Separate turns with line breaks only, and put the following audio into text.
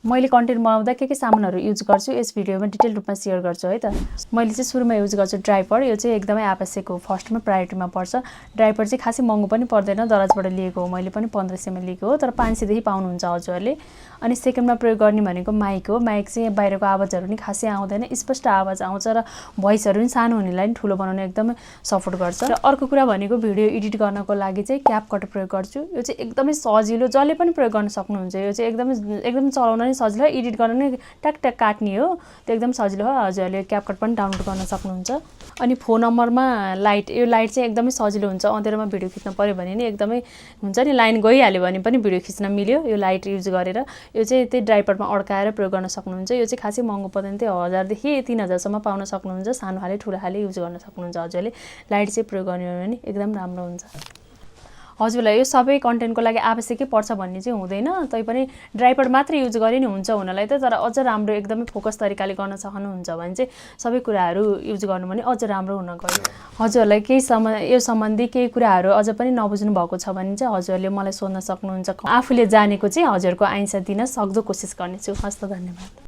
मैले कन्टेन्ट बनाउँदा के सामानहरू युज गर्छु यस भिडियोमा डिटेल रूपमा सेयर गर्छु है त। मैले चाहिँ सुरुमा युज गर्छु ड्राइपर। यो चाहिँ एकदमै आवश्यक हो, फर्स्टमा प्रायोरिटीमा पर्छ। ड्राइपर चाहिँ खासै महँगो पनि पर्दैन, दराजबाट लिएको हो, मैले पनि 1500 मा लिएको हो, तर 500 देखि पाउनुहुन्छ हजुरहरूले। अनि सेकेन्डमा प्रयोग गर्ने भनेको माइक हो। माइक चाहिँ बाहिरको आवाजहरू नि खासै आउँदैन, स्पष्ट आवाज आउँछ र भोइसहरू नि सानो हुनेलाई नि ठुलो बनाउन एकदमै सपोर्ट गर्छ। र अर्को कुरा भनेको भिडियो एडिट गर्नको लागि चाहिँ क्यापकट प्रयोग गर्छु। यो चाहिँ एकदमै सजिलो, जसले पनि प्रयोग गर्न सक्नुहुन्छ। यो चाहिँ एकदम चलाउन नि सजिलो, एडिट गर्न नि ट्याक काट्ने हो, त्यो एकदम सजिलो हो। हजुरहरूले क्यापकट पनि डाउनलोड गर्न सक्नुहुन्छ। अनि फोन नम्बरमा लाइट, यो लाइट चाहिँ एकदमै सजिलो हुन्छ। अँध्यारोमा भिडियो खिच्न पर्यो भने नि एकदमै हुन्छ नि, लाइन गइहाल्यो भने पनि भिडियो खिच्न मिल्यो यो लाइट युज गरेर। यो चाहिँ त्यही ड्राइपरमा अड्काएर प्रयोग गर्न सक्नुहुन्छ। यो चाहिँ खासै महँगो पर्दैन, त्यही 1000 देखि 3000 सम्म पाउन सक्नुहुन्छ। सानो खाले ठुलो खाले युज गर्न सक्नुहुन्छ हजुरले। लाइट चाहिँ प्रयोग गर्ने हो भने एकदम राम्रो हुन्छ। हजुरलाई यो सबै कन्टेन्टको लागि आवश्यकै पर्छ भन्ने चाहिँ हुँदैन, तैपनि ड्राइपर मात्र युज गरे नि हुन्छ हुनलाई त, तर अझ राम्रो एकदमै फोकस तरिकाले गर्न सक्नुहुन्छ भने चाहिँ सबै कुराहरू युज गर्नु भने अझ राम्रो हुन गयो। हजुरहरूलाई यो सम्बन्धी केही कुराहरू अझ पनि नबुझ्नु भएको छ भने चाहिँ हजुरहरूले मलाई सोध्न सक्नुहुन्छ। आफूले जानेको चाहिँ हजुरको आइन्सा दिन सक्दो कोसिस गर्नेछु। हस् त, धन्यवाद।